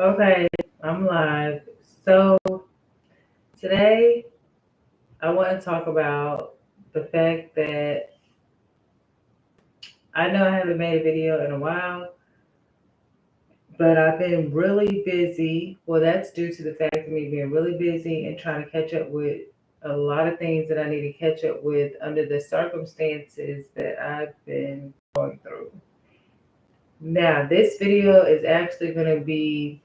Okay, I'm live. So today I want to talk about the fact that I know I haven't made a video in a while, but I've been really busy. Well, that's due to the fact of me being really busy and trying to catch up with a lot of things that I need to catch up with under the circumstances that I've been going through. Now, this video is actually going to be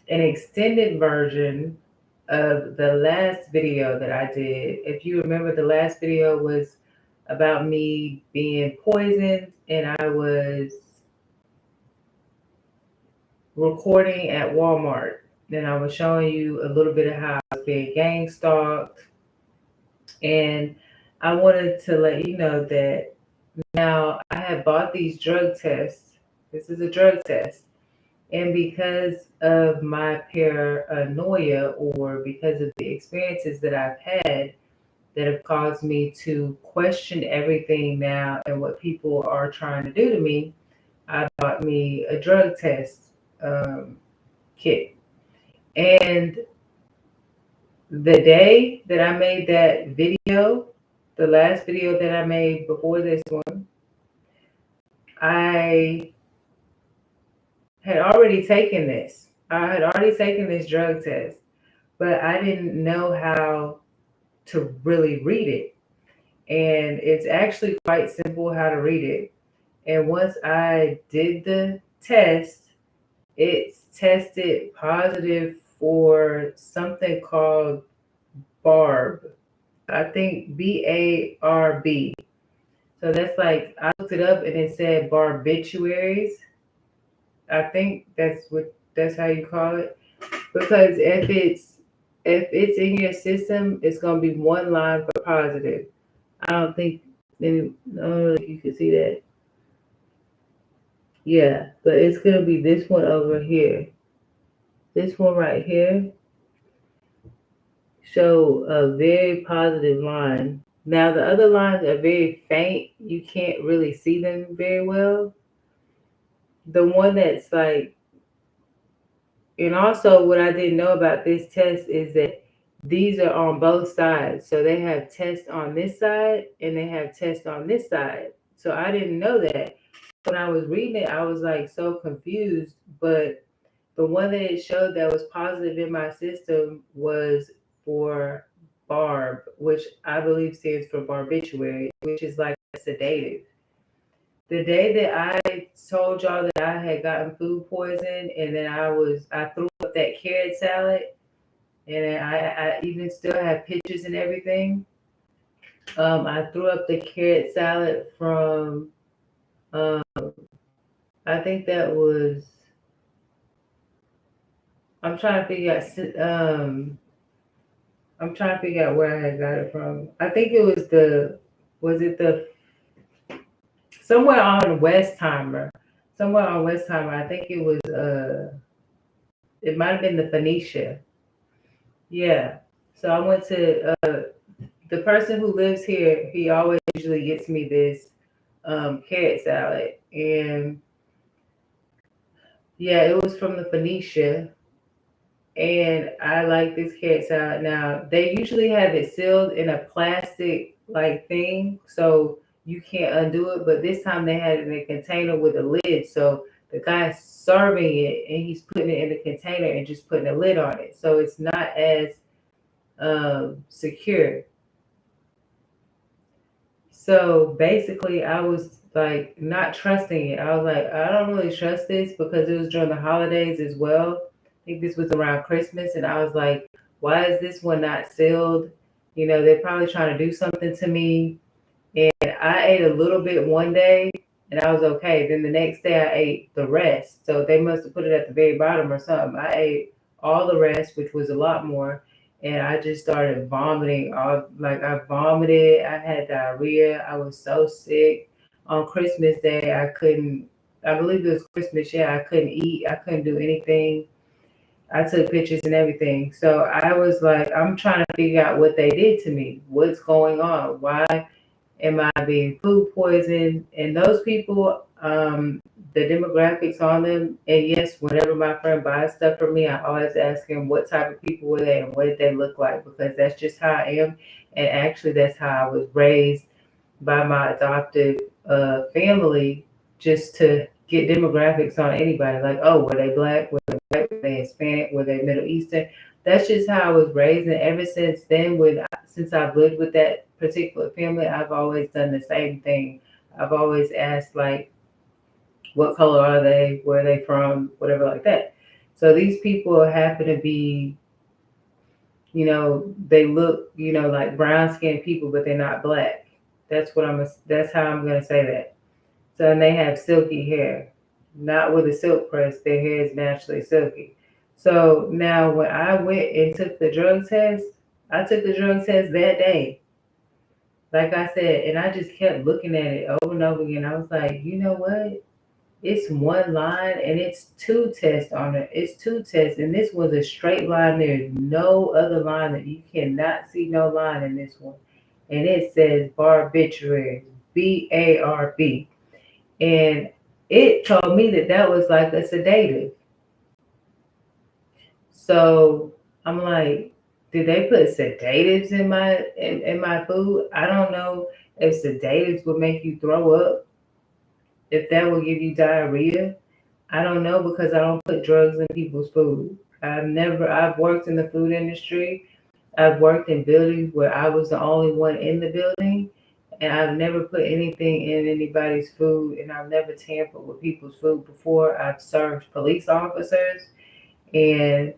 an extended version of the last video that I did. If you remember, the last video was about me being poisoned, and I was recording at Walmart. Then I was showing you a little bit of how I was being gang stalked, and I wanted to let you know that now I have bought these drug tests. This is a drug test. And because of my paranoia or because of the experiences that I've had that have caused me to question everything now and what people are trying to do to me, I bought me a drug test kit. And the day that I made that video, the last video that I made before this one, I had already taken this. I had already taken this drug test, but I didn't know how to really read it. And it's actually quite simple how to read it. And once I did the test, it's tested positive for something called BARB. I think BARB. So that's like, I looked it up and it said barbiturates. I think that's how you call it. Because if it's in your system, it's gonna be one line for positive. I don't think I don't know if you can see that. Yeah, but it's gonna be this one over here. This one right here show a very positive line. Now the other lines are very faint. You can't really see them very well. The one that's like, and also what I didn't know about this test is that these are on both sides. So they have tests on this side and they have tests on this side. So I didn't know that. When I was reading it, I was like so confused. But the one that it showed that was positive in my system was for Barb, which I believe stands for barbiturates, which is like a sedative. The day that I told y'all that I had gotten food poison, and then I threw up that carrot salad, and then I even still have pictures and everything. I threw up the carrot salad from um, I think that was, I'm trying to figure I'm trying to figure out where I had got it from. I think it was was it the somewhere on Westheimer, somewhere on Westheimer. I think it was it might have been the Phoenicia. Yeah. So I went to the person who lives here. He always usually gets me this carrot salad, and yeah, it was from the Phoenicia. And I like this carrot salad. Now they usually have it sealed in a plastic like thing, so you can't undo it. But this time they had it in a container with a lid, so the guy's serving it and he's putting it in the container and just putting a lid on it, so it's not as secure. So basically, I was like not trusting it. I was like, I don't really trust this because it was during the holidays as well. I think this was around Christmas, and I was like, why is this one not sealed? They're probably trying to do something to me. And I ate a little bit one day, and I was okay. Then the next day, I ate the rest. So they must have put it at the very bottom or something. I ate all the rest, which was a lot more, and I just started vomiting. All like I vomited. I had diarrhea. I was so sick. On Christmas Day, I couldn't. I believe it was Christmas. Yeah, I couldn't eat. I couldn't do anything. I took pictures and everything. So I was like, I'm trying to figure out what they did to me. What's going on? Why am I being food poisoned? And those people, the demographics on them. And yes, whenever my friend buys stuff from me, I always ask him what type of people were they and what did they look like, because that's just how I am. And actually, that's how I was raised by my adoptive family, just to get demographics on anybody. Like, oh, were they black? Were they white? Were they Hispanic? Were they Middle Eastern? That's just how I was raised. And ever since then, since I've lived with that particular family, I've always done the same thing. I've always asked, like, what color are they? Where are they from? Whatever, like that. So these people happen to be, they look, like brown skinned people, but they're not black. That's how I'm gonna say that. So, and they have silky hair, not with a silk press. Their hair is naturally silky. So now, when I went and took the drug test, I took the drug test that day. Like I said, and I just kept looking at it over and over again. I was like, you know what? It's one line and it's two tests on it. It's two tests, and this was a straight line. There's no other line that you cannot see no line in this one. And it says barbiturates, BARB. And it told me that that was like a sedative. So I'm like, did they put sedatives in my food? I don't know if sedatives would make you throw up, if that will give you diarrhea. I don't know, because I don't put drugs in people's food. I've worked in the food industry. I've worked in buildings where I was the only one in the building, and I've never put anything in anybody's food, and I've never tampered with people's food before. I've served police officers, and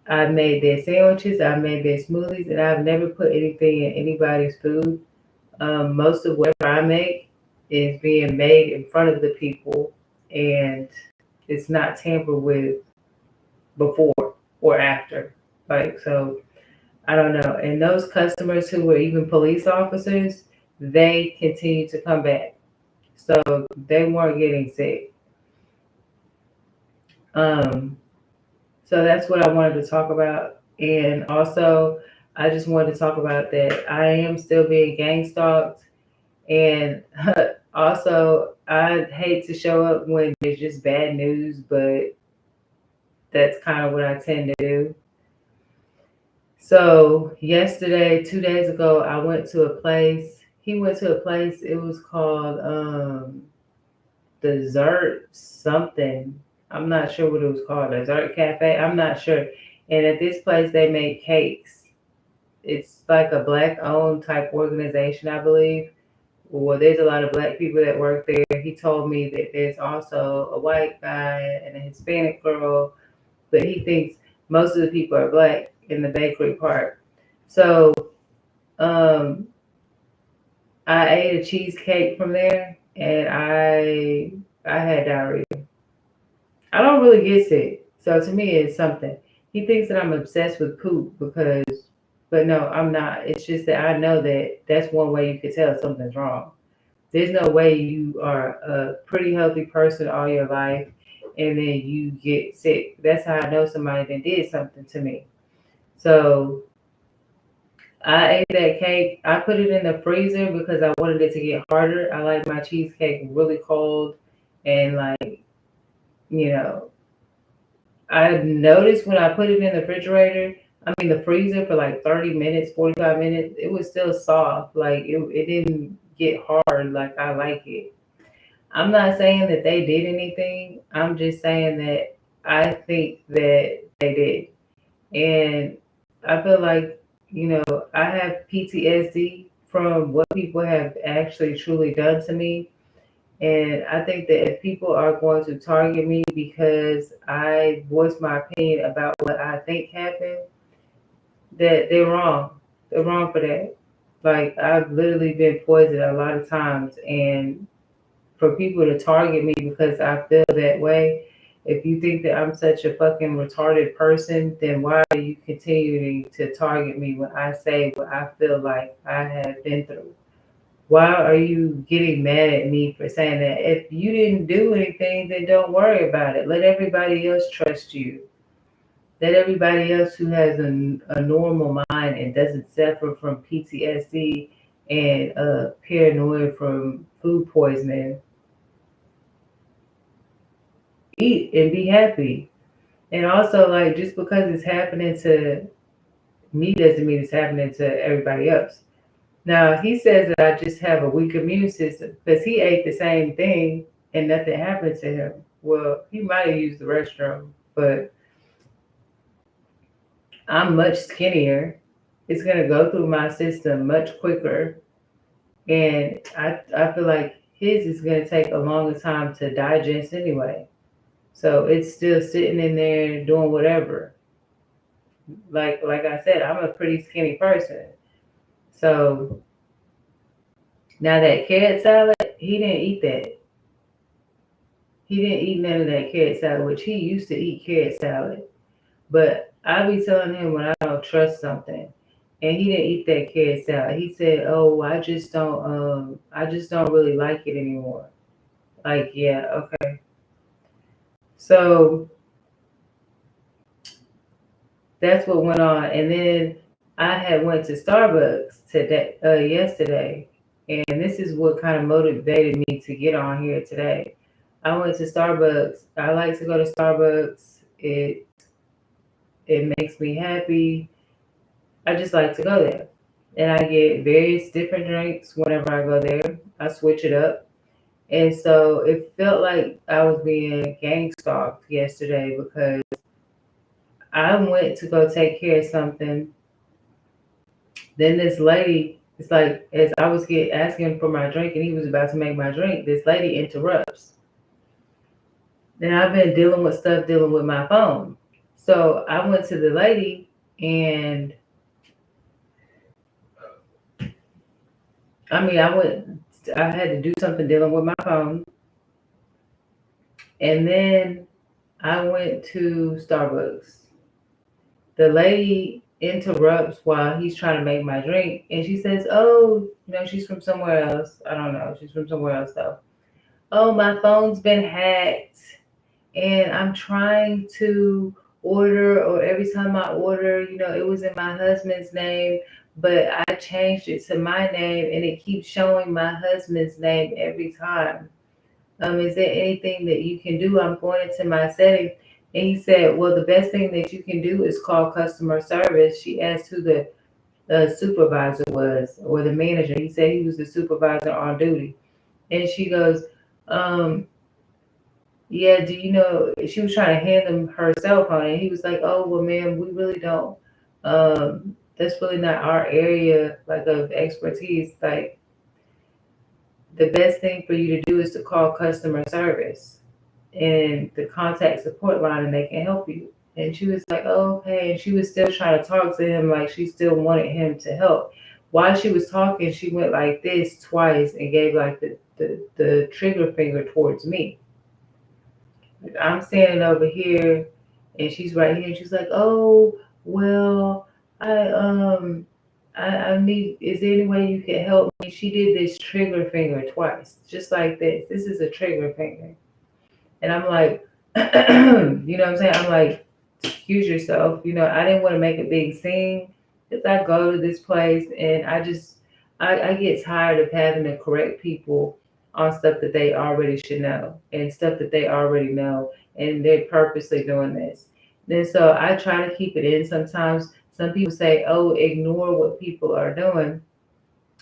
I've made their sandwiches, I've made their smoothies, and I've never put anything in anybody's food. Most of what I make is being made in front of the people, and it's not tampered with before or after. Like, so I don't know. And those customers who were even police officers, they continue to come back. So they weren't getting sick. Um, so that's what I wanted to talk about. And also, I just wanted to talk about that I am still being gang stalked. And also, I hate to show up when there's just bad news, but that's kind of what I tend to do. So yesterday, 2 days ago, I went to a place. He went to a place. It was called Dessert something. I'm not sure what it was called. Dessert Cafe. I'm not sure. And at this place, they make cakes. It's like a black-owned type organization, I believe. Well, there's a lot of black people that work there. He told me that there's also a white guy and a Hispanic girl, but he thinks most of the people are black in the bakery part. So um, I ate a cheesecake from there, and I had diarrhea. I don't really get sick, so to me it's something. He thinks that I'm obsessed with poop but no, I'm not. It's just that I know that that's one way you could tell something's wrong. There's no way you are a pretty healthy person all your life and then you get sick. That's how I know somebody that did something to me. So I ate that cake. I put it in the freezer because I wanted it to get harder. I like my cheesecake really cold, and like, you know, I noticed when I put it in the refrigerator, I mean the freezer for like 30 minutes, 45 minutes, it was still soft. Like it didn't get hard like I like it. I'm not saying that they did anything. I'm just saying that I think that they did. And I feel like, I have PTSD from what people have actually truly done to me. And I think that if people are going to target me because I voice my opinion about what I think happened, that they're wrong. They're wrong for that. Like, I've literally been poisoned a lot of times, and for people to target me because I feel that way, if you think that I'm such a fucking retarded person, then why are you continuing to target me when I say what I feel like I have been through? Why are you getting mad at me for saying that? If you didn't do anything, then don't worry about it. Let everybody else trust you. Let everybody else who has a normal mind and doesn't suffer from PTSD and paranoia from food poisoning, eat and be happy. And also, like, just because it's happening to me doesn't mean it's happening to everybody else. Now, he says that I just have a weak immune system because he ate the same thing and nothing happened to him. Well, he might have used the restroom, but I'm much skinnier. It's going to go through my system much quicker. And I feel like his is going to take a longer time to digest anyway. So it's still sitting in there doing whatever. Like I said, I'm a pretty skinny person. So now that carrot salad, he didn't eat that. He didn't eat none of that carrot salad, which he used to eat carrot salad. But I be telling him when I don't trust something. And he didn't eat that carrot salad. He said, "Oh, I just don't really like it anymore." Like, yeah, okay. So that's what went on. And then I had went to Starbucks today, yesterday, and this is what kind of motivated me to get on here today. I went to Starbucks. I like to go to Starbucks. It makes me happy. I just like to go there. And I get various different drinks whenever I go there. I switch it up. And so it felt like I was being gang stalked yesterday because I went to go take care of something. Then this lady, it's like as I was asking for my drink and he was about to make my drink, this lady interrupts. Then I've been dealing with stuff dealing with my phone. So I went to the lady and I had to do something dealing with my phone. And then I went to Starbucks. The lady interrupts while he's trying to make my drink and she says, "Oh, she's from somewhere else. I don't know. She's from somewhere else though. Oh, my phone's been hacked and I'm trying to order, or every time I order, it was in my husband's name, but I changed it to my name and it keeps showing my husband's name every time. Is there anything that you can do?" I'm going into my settings. And he said, "Well, the best thing that you can do is call customer service." She asked who the supervisor was or the manager. He said he was the supervisor on duty. And she goes, um, "Yeah, do you know?" She was trying to hand him her cell phone. And he was like, "Oh, well, ma'am, we really don't. That's really not our area like of expertise. Like, the best thing for you to do is to call customer service and the contact support line and they can help you." And she was like, "Oh, okay." And she was still trying to talk to him like she still wanted him to help. While she was talking, she went like this twice and gave like the trigger finger towards me. Like, I'm standing over here and she's right here and she's like, "Oh, well, I I need, is there any way you can help me?" She did this trigger finger twice, just like this. This is a trigger finger. And I'm like, what I'm saying? I'm like, excuse yourself. I didn't want to make a big scene because I go to this place and I get tired of having to correct people on stuff that they already should know and stuff that they already know. And they're purposely doing this. And so I try to keep it in sometimes. Some people say, "Oh, ignore what people are doing."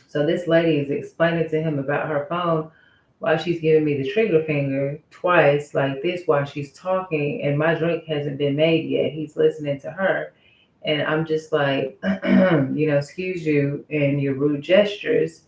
So this lady is explaining to him about her phone while she's giving me the trigger finger twice like this while she's talking, and my drink hasn't been made yet. He's listening to her. And I'm just like, excuse you and your rude gestures.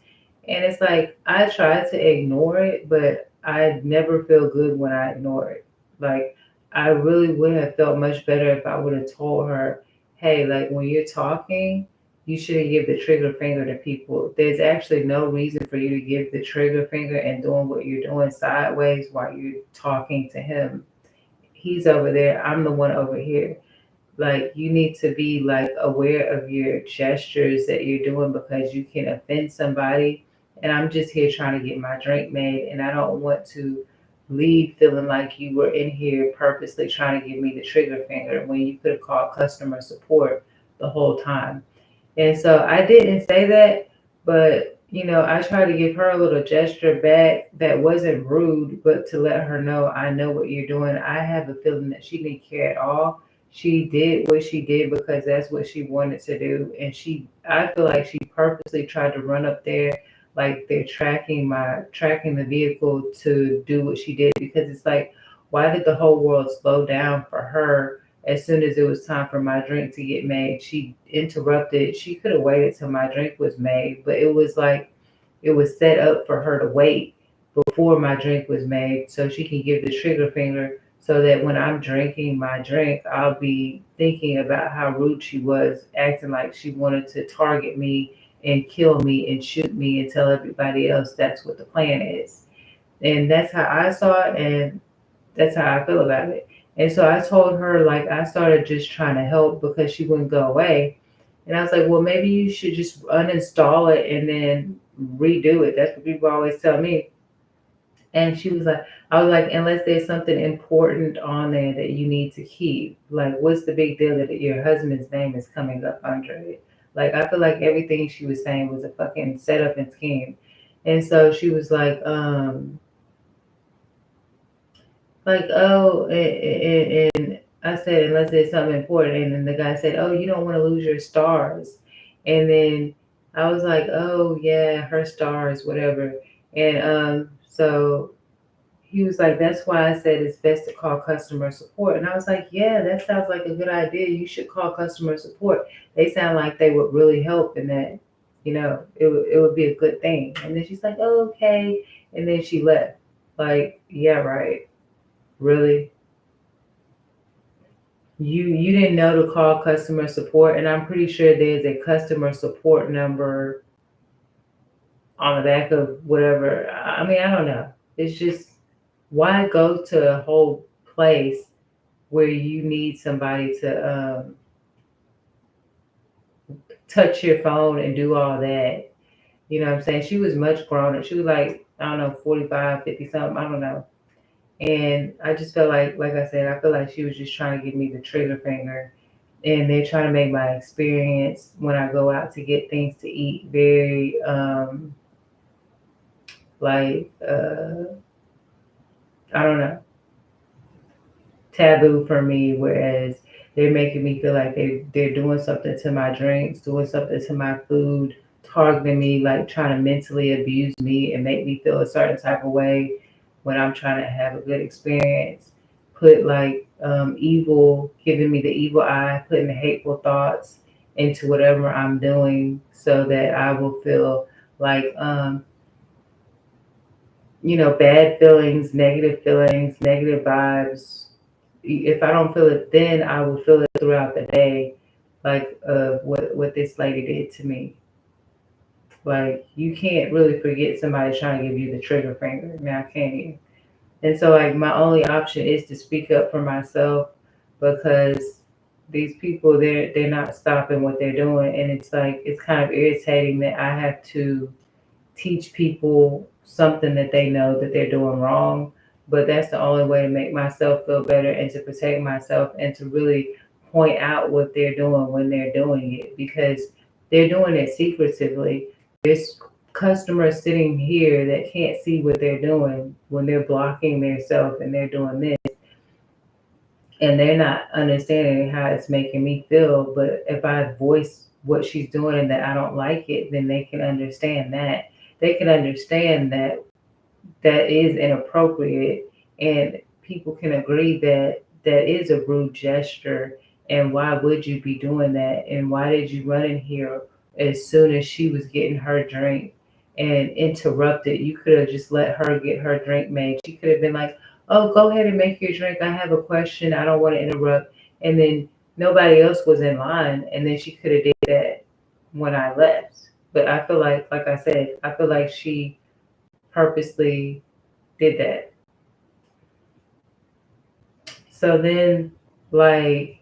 And it's like, I try to ignore it, but I never feel good when I ignore it. Like, I really would have felt much better if I would have told her, "Hey, like when you're talking, you shouldn't give the trigger finger to people. There's actually no reason for you to give the trigger finger and doing what you're doing sideways while you're talking to him. He's over there. I'm the one over here. Like, you need to be like aware of your gestures that you're doing because you can offend somebody. And I'm just here trying to get my drink made, and I don't want to leave feeling like you were in here purposely trying to give me the trigger finger when you could have called customer support the whole time." And so I didn't say that, but I tried to give her a little gesture back that wasn't rude, but to let her know I know what you're doing. I have a feeling that she didn't care at all. She did what she did because that's what she wanted to do. And I feel like she purposely tried to run up there like they're tracking the vehicle to do what she did, because it's like, why did the whole world slow down for her as soon as it was time for my drink to get made? She interrupted. She could have waited till my drink was made, but it was like it was set up for her to wait before my drink was made so she can give the trigger finger, so that when I'm drinking my drink, I'll be thinking about how rude she was, acting like she wanted to target me and kill me and shoot me and tell everybody else that's what the plan is. And that's how I saw it, and that's how I feel about it. And so I told her, like, I started just trying to help because she wouldn't go away. And I was like, well, maybe you should just uninstall it and then redo it. That's what people always tell me. And she was like, I was like, unless there's something important on there that you need to keep, like, what's the big deal that your husband's name is coming up under it? Like, I feel like everything she was saying was a fucking setup and scheme. And so she was like, oh, and I said, unless there's something important. And then the guy said, oh, you don't want to lose your stars. And then I was like, oh, yeah, her stars, whatever. And so he was like, that's why I said it's best to call customer support. And I was like, yeah, that sounds like a good idea. You should call customer support. They sound like they would really help, and that, it would be a good thing. And then she's like, oh, okay. And then she left. Like, yeah, right. Really? You didn't know to call customer support? And I'm pretty sure there's a customer support number on the back of whatever. I mean, I don't know. It's just, why go to a whole place where you need somebody to touch your phone and do all that? You know what I'm saying? She was much growner. She was like, I don't know, 45, 50 something. I don't know. And I just felt like I said, I feel like she was just trying to give me the trigger finger. And they're trying to make my experience when I go out to get things to eat very, like, I don't know, taboo for me. Whereas they're making me feel like they're doing something to my drinks, doing something to my food, targeting me, like trying to mentally abuse me and make me feel a certain type of way when I'm trying to have a good experience. Put like evil, giving me the evil eye, putting the hateful thoughts into whatever I'm doing, so that I will feel like, bad feelings, negative vibes. If I don't feel it then, I will feel it throughout the day, like what this lady did to me. Like, you can't really forget somebody trying to give you the trigger finger. Now, can you? And so, like, my only option is to speak up for myself, because these people, they're not stopping what they're doing, and it's like, it's kind of irritating that I have to teach people something that they know that they're doing wrong. But that's the only way to make myself feel better and to protect myself and to really point out what they're doing when they're doing it, because they're doing it secretively. There's customers sitting here that can't see what they're doing when they're blocking themselves and they're doing this, and they're not understanding how it's making me feel. But if I voice what she's doing and that I don't like it, then they can understand that. They can understand that that is inappropriate, and people can agree that that is a rude gesture. And why would you be doing that? And why did you run in here as soon as she was getting her drink and interrupted? You could have just let her get her drink made. She could have been like, oh, go ahead and make your drink, I have a question, I don't want to interrupt. And then nobody else was in line, and then she could have did that when I left. But I feel like I said, I feel like she purposely did that. So then, like,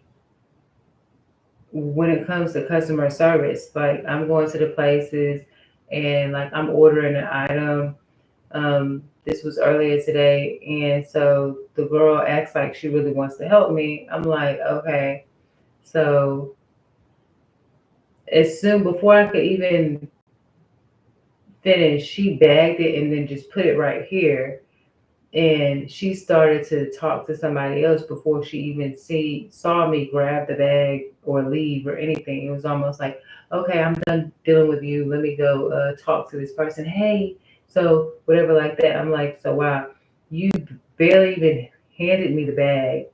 when it comes to customer service, like, I'm going to the places and like I'm ordering an item. This was earlier today, and so the girl acts like she really wants to help me. I'm like, okay. So as soon before I could even finished, she bagged it and then just put it right here. And she started to talk to somebody else before she even saw me grab the bag or leave or anything. It was almost like, okay, I'm done dealing with you. Let me go talk to this person. Hey, so whatever like that. I'm like, so wow, you barely even handed me the bag.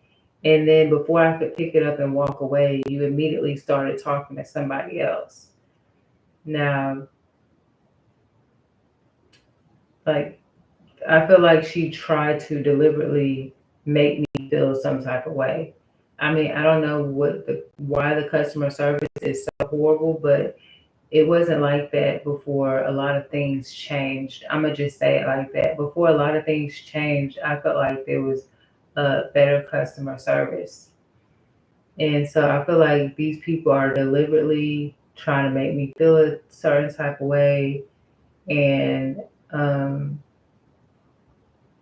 And then before I could pick it up and walk away, you immediately started talking to somebody else. Now, like, I feel like she tried to deliberately make me feel some type of way. I mean, I don't know why the customer service is so horrible, but it wasn't like that before a lot of things changed. I'm gonna just say it like that. Before a lot of things changed, I felt like there was a better customer service. And so I feel like these people are deliberately trying to make me feel a certain type of way. And um,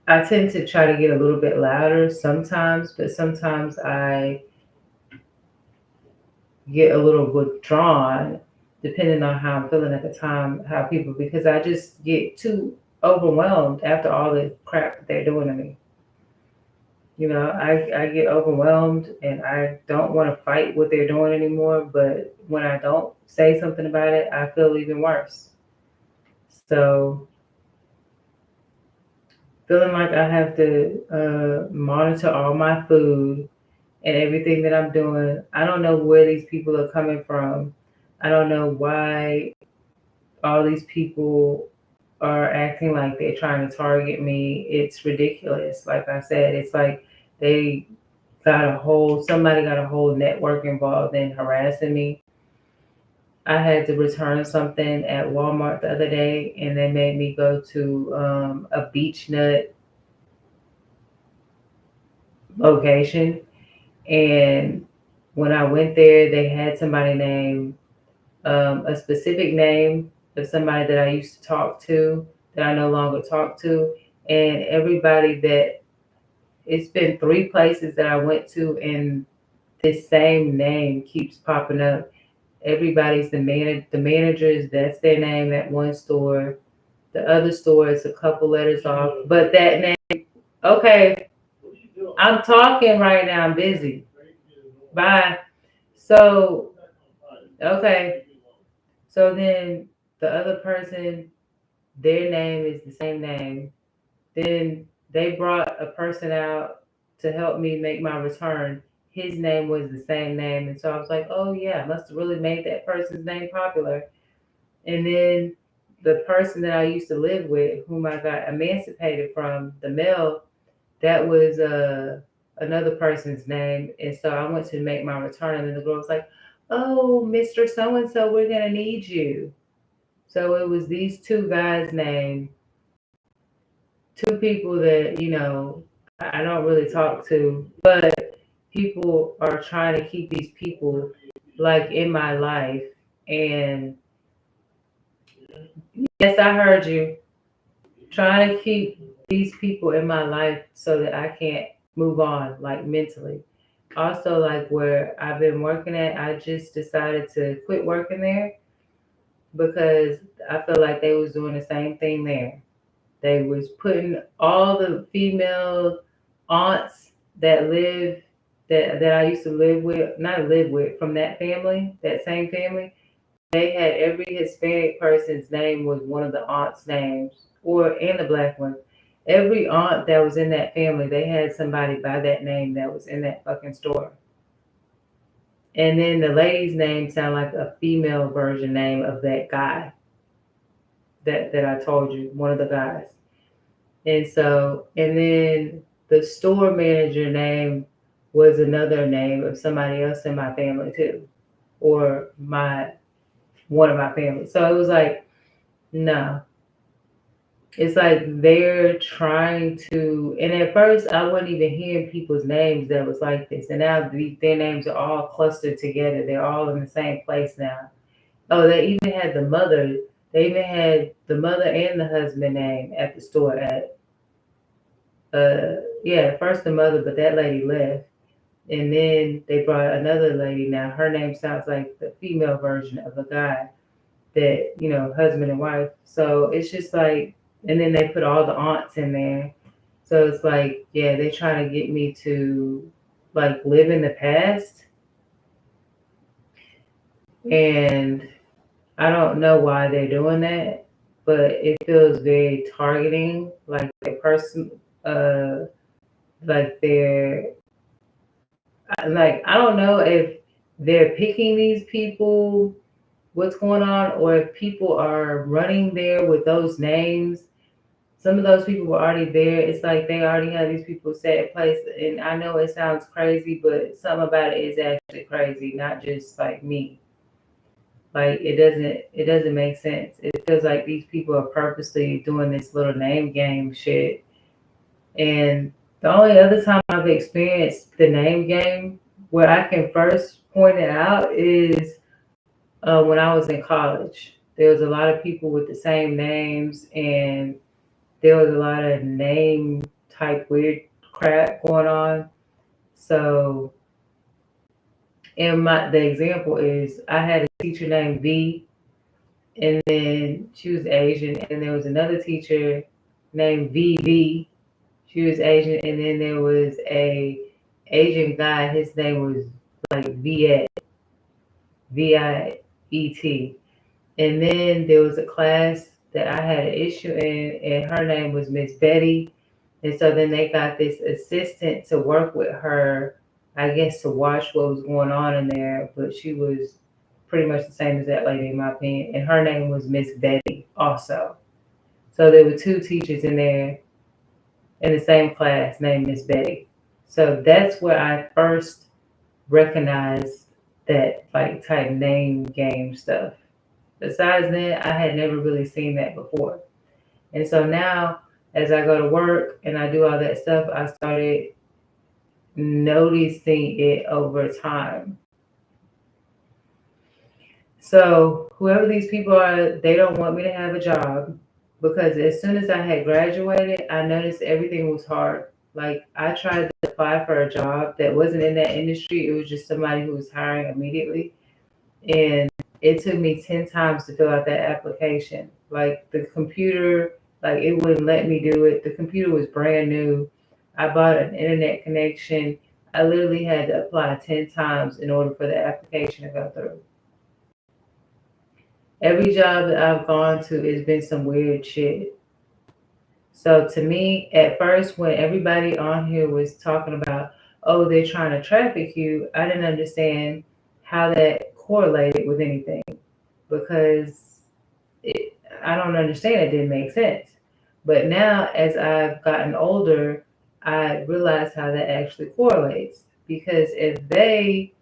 I tend to try to get a little bit louder sometimes, but sometimes I get a little withdrawn depending on how I'm feeling at the time, how people, because I just get too overwhelmed after all the crap that they're doing to me. You know, I get overwhelmed and I don't want to fight what they're doing anymore, but when I don't say something about it, I feel even worse. So, feeling like I have to monitor all my food and everything that I'm doing. I don't know where these people are coming from. I don't know why all these people are acting like they're trying to target me. It's ridiculous. Like I said, it's like they somebody got a whole network involved in harassing me. I had to return something at Walmart the other day and they made me go to a beach nut location. And when I went there, they had somebody named a specific name of somebody that I used to talk to that I no longer talk to. And everybody that it's been 3 places that I went to, and this same name keeps popping up. Everybody's the managers, that's their name at one store. The other store is a couple letters off, but that name, okay, I'm talking right now, I'm busy. Bye. So, okay. So then the other person, their name is the same name. Then they brought a person out to help me make my return. His name was the same name. And so I was like, oh, yeah, I must have really made that person's name popular. And then the person that I used to live with, whom I got emancipated from, the male, that was another person's name. And so I went to make my return. And then the girl was like, oh, Mr. So and so, we're going to need you. So it was these two guys' name, two people that, I don't really talk to, but people are trying to keep these people like in my life. And yes, I heard you. Trying to keep these people in my life so that I can't move on, like mentally. Also, like where I've been working at, I just decided to quit working there because I feel like they was doing the same thing there. They was putting all the female aunts that live that I used to live with, not live with, from that family, that same family. They had every Hispanic person's name was one of the aunts' names, or and the black one. Every aunt that was in that family, they had somebody by that name that was in that fucking store. And then the lady's name sounded like a female version name of that guy that I told you, one of the guys. And so, and then the store manager name was another name of somebody else in my family too, or one of my family. So it was like, no, it's like they're trying to. And at first, I wasn't even hearing people's names that was like this, and now their names are all clustered together. They're all in the same place now. Oh, they even had the mother. They even had the mother and the husband name at the store at yeah, first the mother, but that lady left. And then they brought another lady. Now her name sounds like the female version of a guy. that, husband and wife. So it's just like, and then they put all the aunts in there. So it's like, yeah, they try to get me to like live in the past. And I don't know why they're doing that, but it feels very targeting. Like the person, like they're, like, I don't know if they're picking these people, what's going on, or if people are running there with those names. Some of those people were already there. It's like they already have these people set in place. And I know it sounds crazy, but something about it is actually crazy, not just like me. Like it doesn't make sense. It feels like these people are purposely doing this little name game shit. And the only other time I've experienced the name game where I can first point it out is when I was in college. There was a lot of people with the same names, and there was a lot of name type weird crap going on. So, and the example is I had a teacher named V, and then she was Asian, and there was another teacher named VV. She was Asian, and then there was a Asian guy. His name was like Viet, Viet. And then there was a class that I had an issue in, and her name was Miss Betty. And so then they got this assistant to work with her, I guess, to watch what was going on in there. But she was pretty much the same as that lady, in my opinion. And her name was Miss Betty also. So there were two teachers in there in the same class named Miss Betty. So that's where I first recognized that like type name game stuff. Besides that, I had never really seen that before. And so now, as I go to work and I do all that stuff, I started noticing it over time. So, whoever these people are, they don't want me to have a job because as soon as I had graduated, I noticed everything was hard. Like, I tried to apply for a job that wasn't in that industry, it was just somebody who was hiring immediately. And it took me 10 times to fill out that application. Like the computer, like it wouldn't let me do it. The computer was brand new. I bought an internet connection. I literally had to apply 10 times in order for the application to go through. Every job that I've gone to has been some weird shit. So to me, at first, when everybody on here was talking about, oh, they're trying to traffic you, I didn't understand how that correlated with anything because I don't understand. It didn't make sense. But now, as I've gotten older, I realize how that actually correlates. Because if they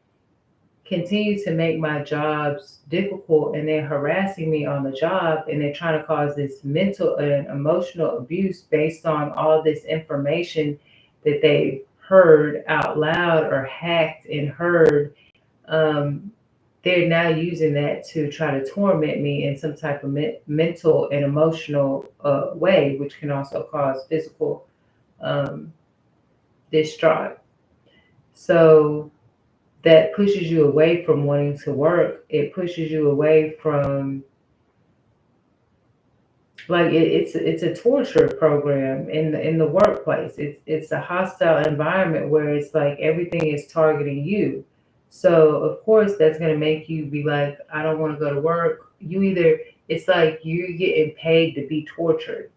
continue to make my jobs difficult and they're harassing me on the job and they're trying to cause this mental and emotional abuse based on all this information that they've heard out loud or hacked and heard, um, they're now using that to try to torment me in some type of mental and emotional way, which can also cause physical um, distraught. So that pushes you away from wanting to work. It pushes you away from like it's a torture program in the workplace. It's a hostile environment where it's like everything is targeting you. So of course that's gonna make you be like, I don't want to go to work. You either it's like you're getting paid to be tortured.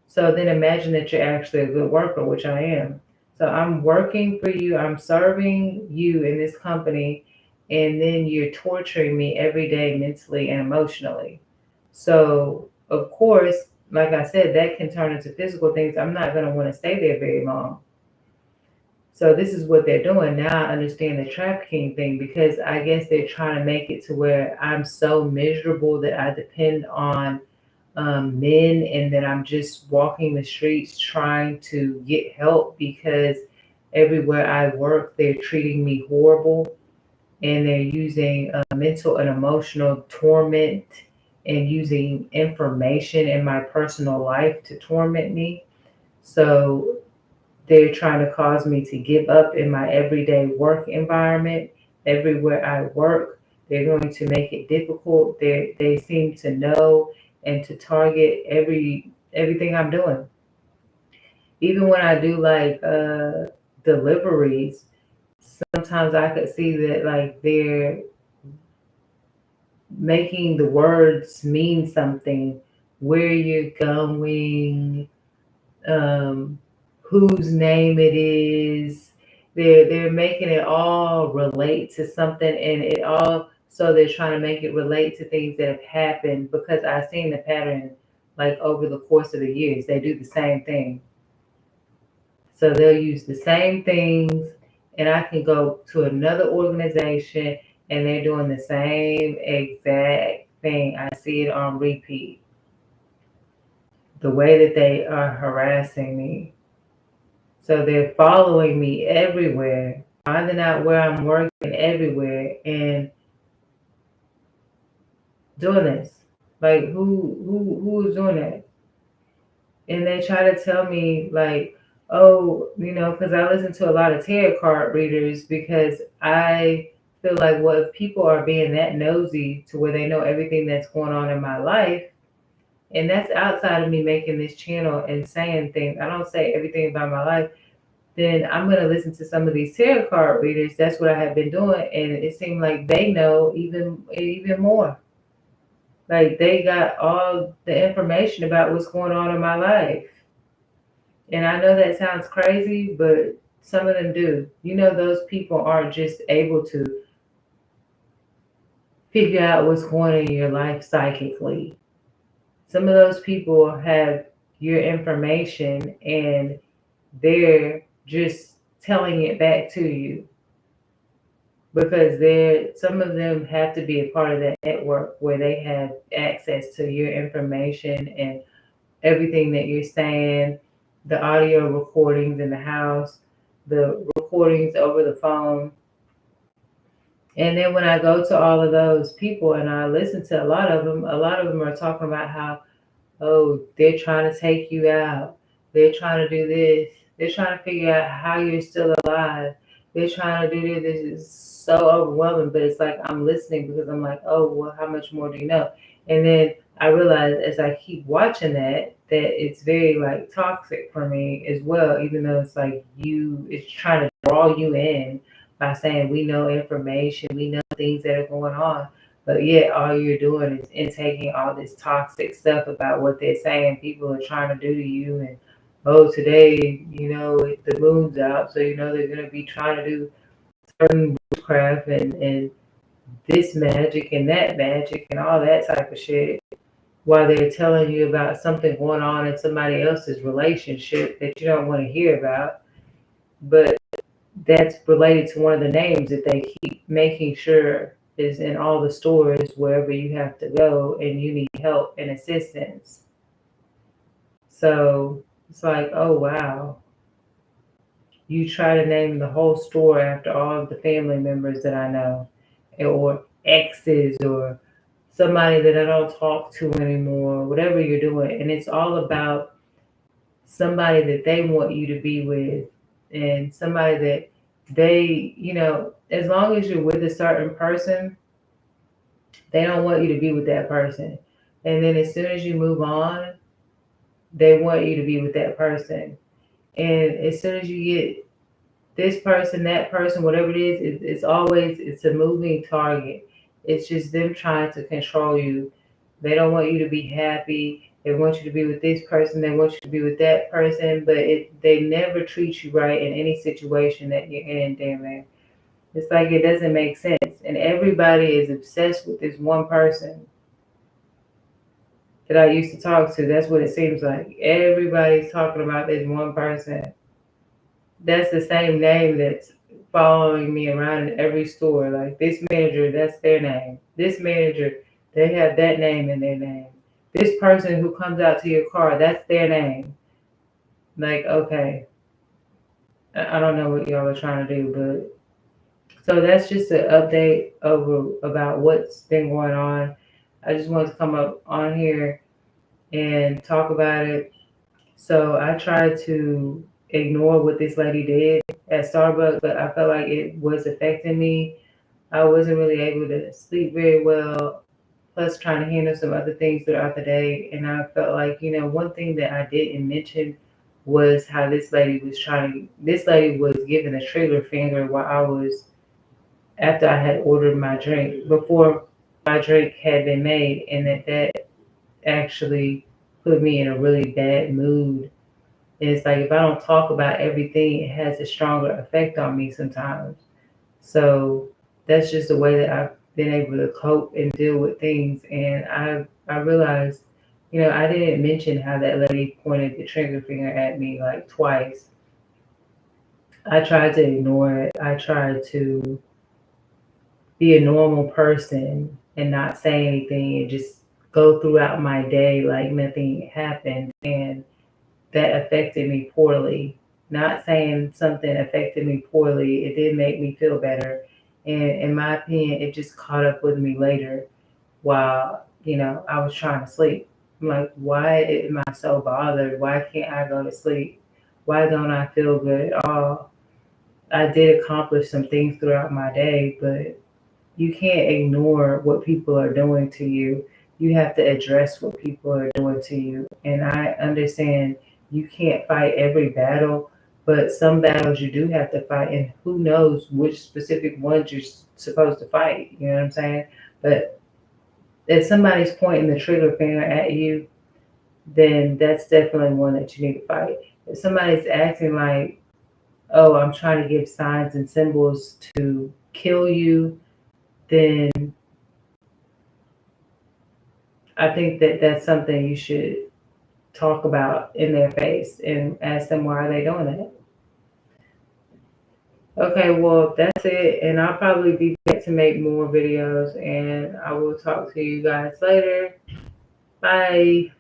So then imagine that you're actually a good worker, which I am. So I'm working for you, I'm serving you in this company, and then you're torturing me every day mentally and emotionally. So, of course, like I said, that can turn into physical things. I'm not going to want to stay there very long. So, this is what they're doing. Now I understand the trafficking thing because I guess they're trying to make it to where I'm so miserable that I depend on men and that I'm just walking the streets trying to get help because everywhere I work, they're treating me horrible and they're using mental and emotional torment and using information in my personal life to torment me. So they're trying to cause me to give up in my everyday work environment everywhere I work They're going to make it difficult. They seem to know and to target everything I'm doing. Even when I do like deliveries, sometimes I could see that like they're making the words mean something, where you're going, um, whose name it is. They're making it all relate to something, and it all so they're trying to make it relate to things that have happened because I've seen the pattern like over the course of the years. They do the same thing. So they'll use the same things, and I can go to another organization and they're doing the same exact thing. I see it on repeat. The way that they are harassing me. So they're following me everywhere, finding out where I'm working everywhere, and doing this. Like who is doing that? And they try to tell me like, oh, because I listen to a lot of tarot card readers because I feel like, well, if people are being that nosy to where they know everything that's going on in my life, and that's outside of me making this channel and saying things. I don't say everything about my life. Then I'm going to listen to some of these tarot card readers. That's what I have been doing. And it seemed like they know even more. Like they got all the information about what's going on in my life. And I know that sounds crazy, but some of them do. Those people aren't just able to figure out what's going on in your life psychically. Some of those people have your information and they're just telling it back to you because some of them have to be a part of that network where they have access to your information and everything that you're saying, the audio recordings in the house, the recordings over the phone. And then when I go to all of those people and I listen to a lot of them are talking about how, oh, they're trying to take you out. They're trying to do this. They're trying to figure out how you're still alive. They're trying to do this. This is so overwhelming, but it's like I'm listening because I'm like, oh, well, how much more do you know? And then I realize as I keep watching that it's very like toxic for me as well, even though it's like it's trying to draw you in by saying we know information, we know things that are going on. But yet, all you're doing is intaking all this toxic stuff about what they're saying people are trying to do to you. And, oh, today, the moon's out. So, they're going to be trying to do certain witchcraft and this magic and that magic and all that type of shit. While they're telling you about something going on in somebody else's relationship that you don't want to hear about. But that's related to one of the names that they keep making sure is in all the stores wherever you have to go and you need help and assistance. So it's like, oh wow. You try to name the whole store after all of the family members that I know, or exes, or somebody that I don't talk to anymore, whatever you're doing. And it's all about somebody that they want you to be with and somebody that they, as long as you're with a certain person, they don't want you to be with that person. And then as soon as you move on, they want you to be with that person. And as soon as you get this person, that person, whatever it is, it's a moving target. It's just them trying to control you. They don't want you to be happy. They want you to be with this person. They want you to be with that person. But they never treat you right in any situation that you're in, damn it. It's like it doesn't make sense. And everybody is obsessed with this one person that I used to talk to. That's what it seems like. Everybody's talking about this one person. That's the same name that's following me around in every store. Like this manager, that's their name. This manager, they have that name in their name. This person who comes out to your car, that's their name. Like, okay. I don't know what y'all are trying to do, but so that's just an update about what's been going on. I just wanted to come up on here and talk about it. So I tried to ignore what this lady did at Starbucks, but I felt like it was affecting me. I wasn't really able to sleep very well, plus trying to handle some other things throughout the day. And I felt like, one thing that I didn't mention was how this lady was giving a trigger finger while after I had ordered my drink, before my drink had been made, and that actually put me in a really bad mood. And it's like if I don't talk about everything, it has a stronger effect on me sometimes. So that's just the way that I've been able to cope and deal with things. And I realized, I didn't mention how that lady pointed the trigger finger at me like twice. I tried to ignore it. I tried to be a normal person and not say anything and just go throughout my day like nothing happened. And that affected me poorly. Not saying something affected me poorly, it did make me feel better. And in my opinion, it just caught up with me later while, I was trying to sleep. I'm like, why am I so bothered? Why can't I go to sleep? Why don't I feel good at all? I did accomplish some things throughout my day, but you can't ignore what people are doing to you. You have to address what people are doing to you. And I understand you can't fight every battle, but some battles you do have to fight, and who knows which specific ones you're supposed to fight. You know what I'm saying? But if somebody's pointing the trigger finger at you, then that's definitely one that you need to fight. If somebody's acting like, oh, I'm trying to give signs and symbols to kill you, then I think that that's something you should talk about in their face and ask them why are they doing that. Okay, well that's it, and I'll probably be back to make more videos, and I will talk to you guys later. Bye.